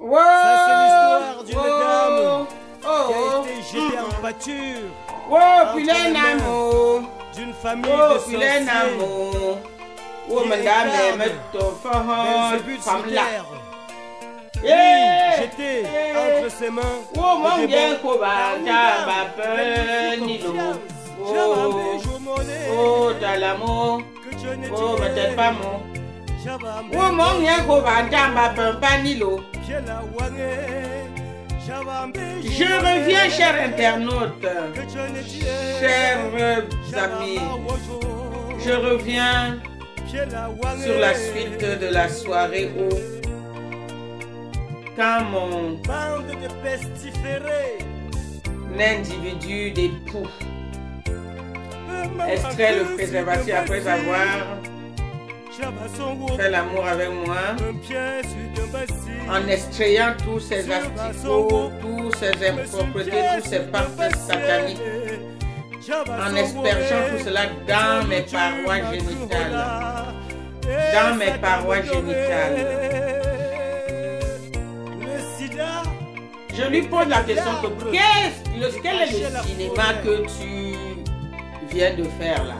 Wow. Ça, c'est l'histoire d'une Wow. dame qui a été jetée en pâture. Wow, putain d'amour. D'une famille Oh, de putain sorciers. d'amour. Oh, madame, mais ton Belzébuth femme sur là. terre. Yeah. Jeté entre ses mains. Oh, mon des bien, bons. Koba, ta Nilo. Oh, t'as l'amour. Oh, mais t'es pas mon. Oh, mon bien, Koba, ta Nilo. Je reviens, chers internautes, chers amis. Je reviens sur la suite de la soirée où, quand mon individu d'époux extrait le préservatif après avoir fait l'amour avec moi, en extrayant tous ces asticots, tous ces impropretés, tous ces parties sataniques, en aspergeant tout cela dans mes parois génitales. Dans mes parois génitales. Je lui pose la question que quel est le cinéma que tu viens de faire là?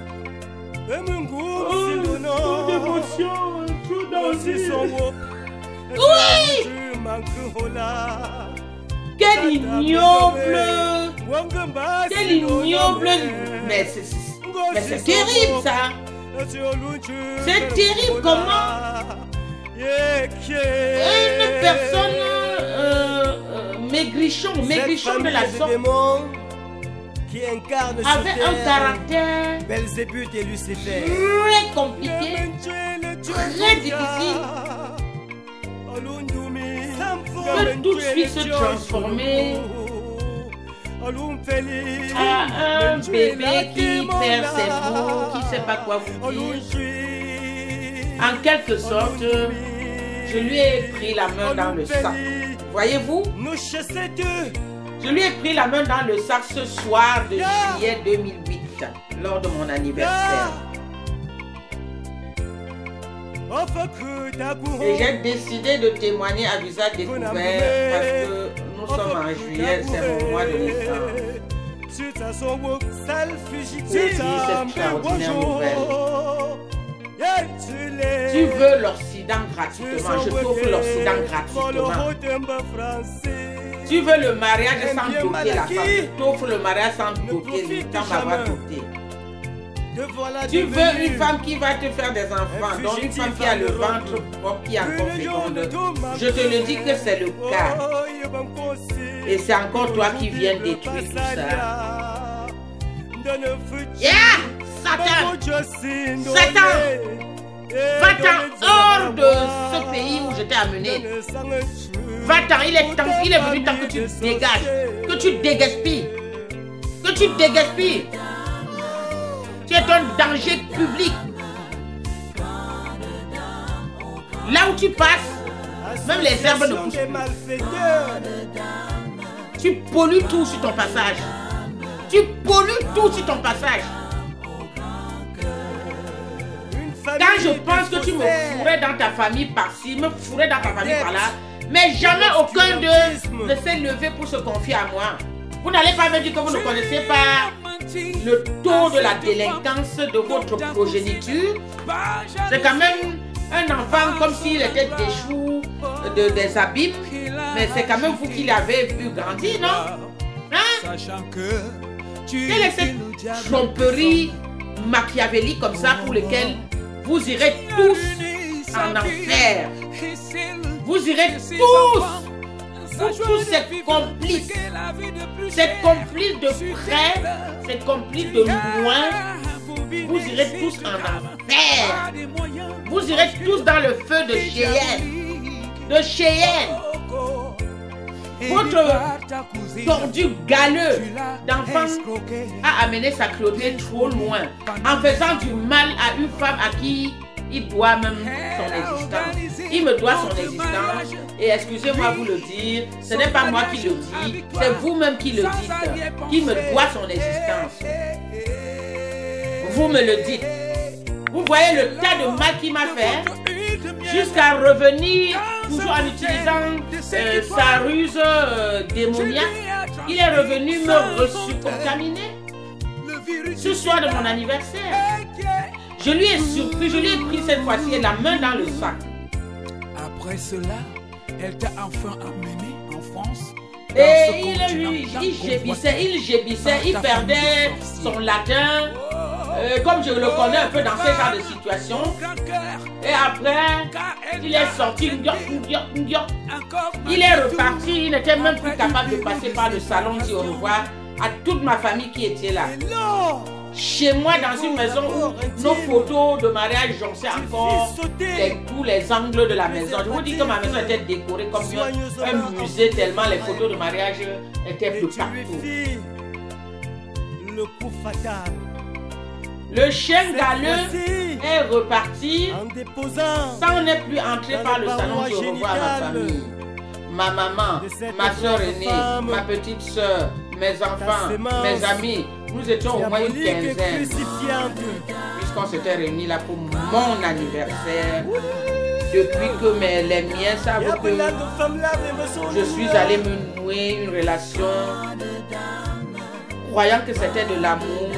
Trop d'émotion, trop d'envie. Oui! Quel ignoble! Quel ignoble! Mais c'est terrible ça! C'est terrible comment une personne maigrichon de la sorte qui incarne avait un caractère Belzébuth et Lucifer. très compliqué, très difficile, peut tout de suite se transformer à un bébé qui perd ses mots, qui ne sait pas quoi vous dire. En quelque sorte, je lui ai pris la main dans le sac. Voyez-vous? Je lui ai pris la main dans le sac ce soir de juillet 2008, lors de mon anniversaire. Et j'ai décidé de témoigner à visage découvert parce que nous sommes en juillet, c'est mon mois de naissance. Oui, c'est extraordinaire nouvelle. Tu veux l'Occident gratuitement, je t'offre l'Occident gratuitement. Tu veux le mariage sans doter la femme, je t'offre le mariage sans doter, le temps m'avoir doté. Tu veux une femme qui va te faire des enfants, donc une femme qui a le ventre propre, qui est encore féconde. Je te le dis que c'est le cas. Et c'est encore toi qui viens détruire tout ça. Yeah! Satan! Satan! Va-t'en hors de ce pays où je t'ai amené. Va-t'en, il est venu temps que tu dégages, que tu dégaspilles. Que tu dégaspilles. Tu es un danger public. Là où tu passes, même les herbes ne poussent plus. Tu pollues tout sur ton passage. Tu pollues tout sur ton passage. Quand je pense que tu me fourrais dans ta famille par-ci, me fourrais dans ta famille par-là, mais jamais aucun d'eux ne s'est levé pour se confier à moi. Vous n'allez pas me dire que vous ne connaissez pas le taux de la délinquance de votre progéniture. C'est quand même un enfant comme s'il était des choux, des abîmes, mais c'est quand même vous qui l'avez vu grandir, non? Hein? Quelle est cette tromperie machiavélique comme ça pour laquelle vous irez tous en enfer? Vous irez tous! Vous tous, cette complice de près, cette complice de loin, vous irez tous en enfer. Vous irez tous dans le feu de Cheyenne. De Cheyenne. Votre tordu galeux d'enfant a amené sa cruauté trop loin en faisant du mal à une femme à qui il doit même son existence. Il me doit son existence. Et excusez-moi vous le dire, ce n'est pas moi qui le dis, c'est vous-même qui le dites, qui me doit son existence. Vous me le dites. Vous voyez le tas de mal qu'il m'a fait jusqu'à revenir toujours en utilisant sa ruse démoniaque, il est revenu me recontaminer. Ce soir de mon anniversaire, je lui ai surpris, je lui ai pris cette fois-ci la main dans le sac. Après cela, elle t'a enfin amené en France. Et il gébissait, il perdait son latin, comme je le connais un peu dans ce genre de situation. Et après, il est sorti, il est reparti, il n'était même plus capable de passer par le salon, dire au revoir à toute ma famille qui était là. Chez moi, dans une maison où nos photos de mariage jonchaient encore tous les angles de la maison. Je vous dis que ma maison était décorée comme un musée tellement les photos de mariage étaient de partout. Le coup fatal. Le chien galeux est reparti sans ne plus entrer par le salon de revoir ma famille. Ma maman, ma soeur aînée, ma petite soeur, mes enfants, mes amis. Nous étions au moins une quinzaine, puisqu'on s'était réunis là pour mon anniversaire. Depuis que les miens savent que je suis allé me nouer une relation, croyant que c'était de l'amour.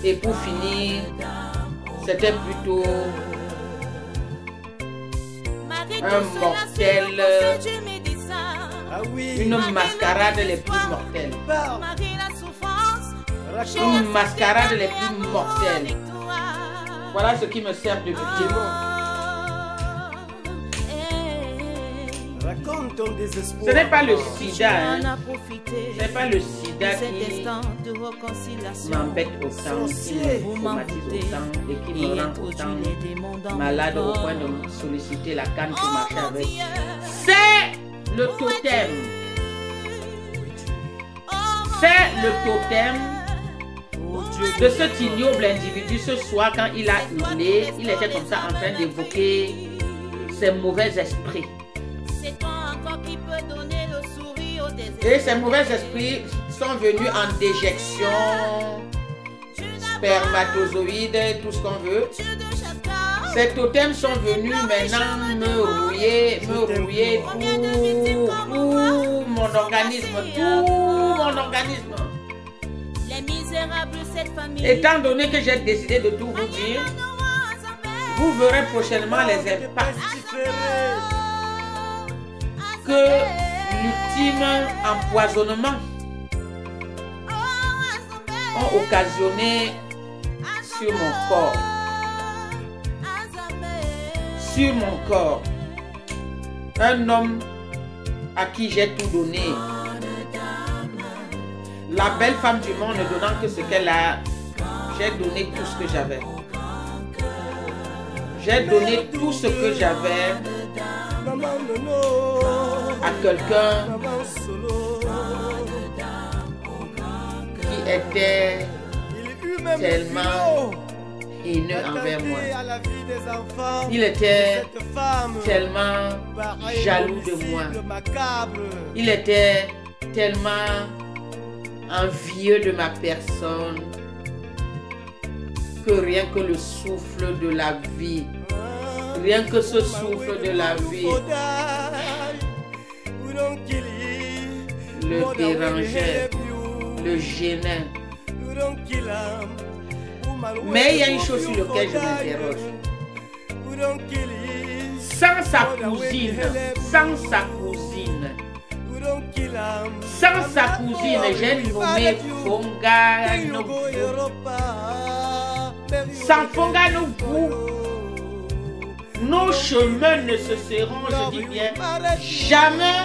Et pour finir, c'était plutôt un mortel, une mascarade les plus mortelles. Une mascarade les plus mortelles. Voilà ce qui me sert de victime. Ce n'est pas le sida, hein. Ce n'est pas le sida qui m'embête autant, qui me traumatise autant et qui me rend autant malade au point de me solliciter la canne pour marcher avec. C'est le totem. C'est le totem de cet ignoble individu. Ce soir, quand il a hurlé, il était comme ça en train d'évoquer ses mauvais esprits. Et ces mauvais esprits sont venus en déjection, spermatozoïdes, tout ce qu'on veut. Ces totems sont venus maintenant me rouiller tout mon organisme, Étant donné que j'ai décidé de tout vous dire, vous verrez prochainement les impacts que l'ultime empoisonnement ont occasionné sur mon corps. Sur mon corps. Un homme à qui j'ai tout donné. La belle femme du monde ne donnant que ce qu'elle a, j'ai donné tout ce que j'avais. J'ai donné tout ce que j'avais à quelqu'un qui était tellement haineux envers moi. Il était tellement jaloux de moi. Il était tellement envieux de ma personne que rien que le souffle de la vie, rien que ce souffle de la vie le dérangeait, le gênait. Mais il y a une chose sur laquelle je m'interroge. Sans sa cousine, j'ai nommé Fonga Nobu. Sans Fonga Nobu, nos chemins ne se seront, je dis bien, jamais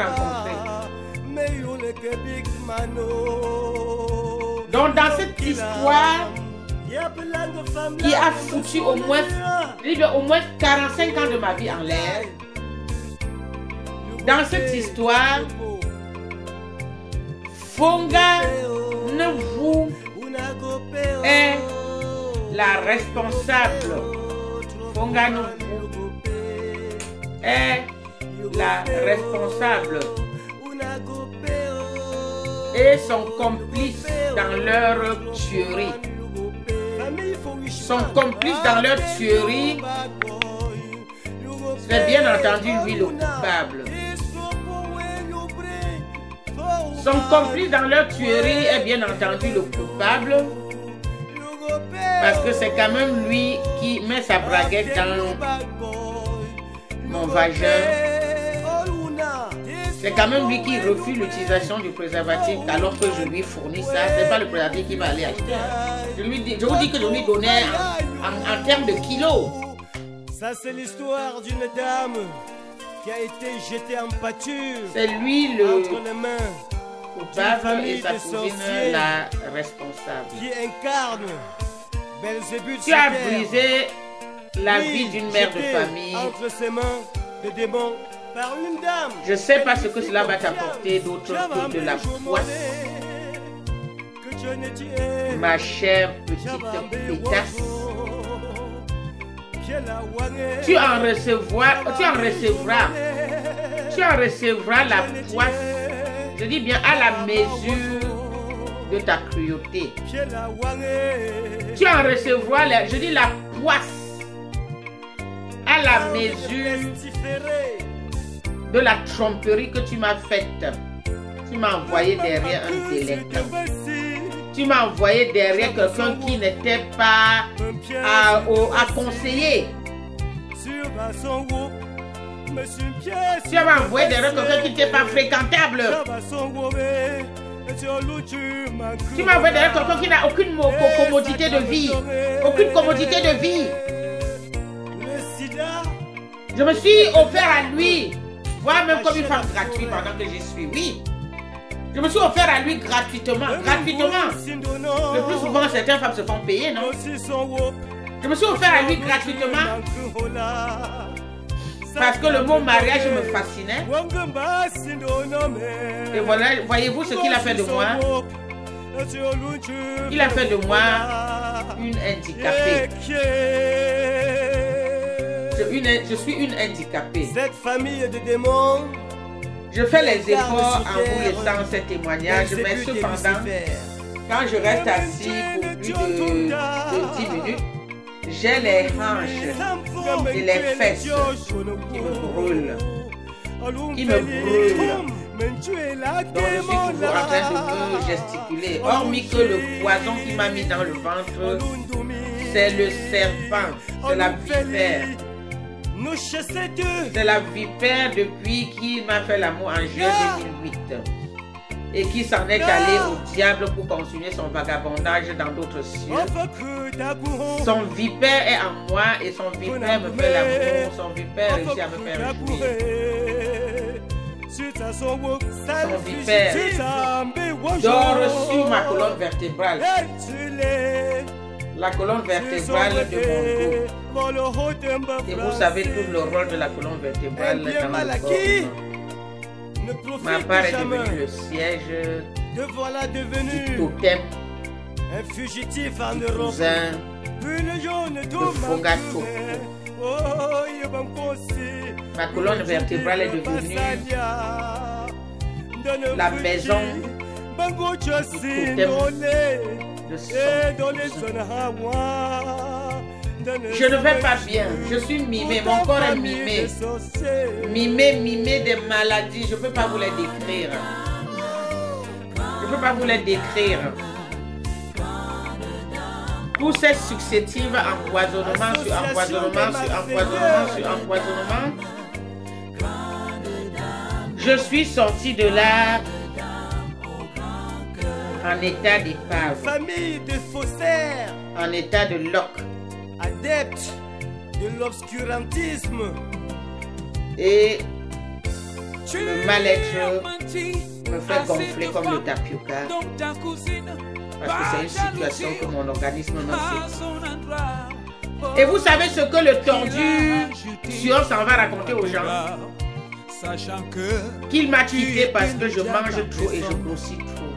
rencontrés. Donc dans cette histoire qui a foutu au moins 45 ans de ma vie en l'air, dans cette histoire, Fonga Nobu est la responsable. Fonga Nobu est la responsable et son complice dans leur tuerie. Son complice dans leur tuerie C'est bien entendu lui le coupable. Son complice dans leur tuerie est bien entendu le coupable. Parce que c'est quand même lui qui met sa braguette dans mon vagin. C'est quand même lui qui refuse l'utilisation du préservatif alors que je lui fournis ça. C'est pas le préservatif qui va aller acheter. Je vous dis que je lui donnais en termes de kilos. Ça, c'est l'histoire d'une dame qui a été jetée en pâture. C'est lui le entre les mains coupable et sa cousine la responsable. Qui incarne Belzébuth. Tu as brisé la vie d'une mère de famille. Entre ses mains de démons par une dame. Je sais pas ce que cela va t'apporter d'autre que de la poisse. Ma chère petite pétasse. Tu en recevras la poisse, je dis bien à la mesure de ta cruauté. Tu en recevras, je dis la poisse, à la mesure de la tromperie que tu m'as faite. Tu m'as envoyé derrière un délinquant. Tu m'as envoyé derrière quelqu'un qui n'était pas à conseiller. Tu m'as envoyé derrière quelqu'un qui n'était pas fréquentable. Tu m'as envoyé derrière quelqu'un qui n'a aucune commodité de vie. Aucune commodité de vie. Je me suis offert à lui. Voir même comme une femme gratuite pendant que j'y suis. Oui. Je me suis offert à lui gratuitement. Gratuitement. Le plus souvent, certaines femmes se font payer, non? Je me suis offert à lui gratuitement. Parce que le mot mariage me fascinait. Et voilà, voyez-vous ce qu'il a fait de moi? Il a fait de moi une handicapée. Je suis une handicapée. Cette famille de démons. Je fais les efforts en vous laissant ces témoignages, mais cependant, quand je reste assis pour plus de 10 minutes, j'ai les hanches et les fesses qui me brûlent. Donc je suis toujours en train de me gesticuler. Hormis que le poison qui m'a mis dans le ventre, c'est le serpent, c'est la vipère. C'est la vipère depuis qu'il m'a fait l'amour en juin 2008 et qui s'en est allé au diable pour continuer son vagabondage dans d'autres cieux. Son vipère est en moi et son vipère me fait l'amour, son vipère réussit à me faire jouir. Son vipère dort sur ma colonne vertébrale. La colonne vertébrale de mon dos. Et vous savez tout le rôle de la colonne vertébrale dans le corps. Ma part est devenue le siège du totem, du cousin, de Fogato. Ma colonne vertébrale est devenue la maison du totem. Je ne vais pas bien, je suis mimé, mon corps est mimé. Mimé des maladies, je ne peux pas vous les décrire. Je ne peux pas vous les décrire. Pour ces successives empoisonnements sur empoisonnement sur empoisonnement sur empoisonnement, je suis sorti de là en état d'épave, famille de faussaires, en état de loque, adepte de l'obscurantisme. Et le mal-être me fait gonfler comme le tapioca parce que c'est une situation que mon organisme ne sait. Et vous savez ce que le tordu Sion s'en va raconter aux gens? Qu'il m'a quitté parce que je mange trop et je grossis trop.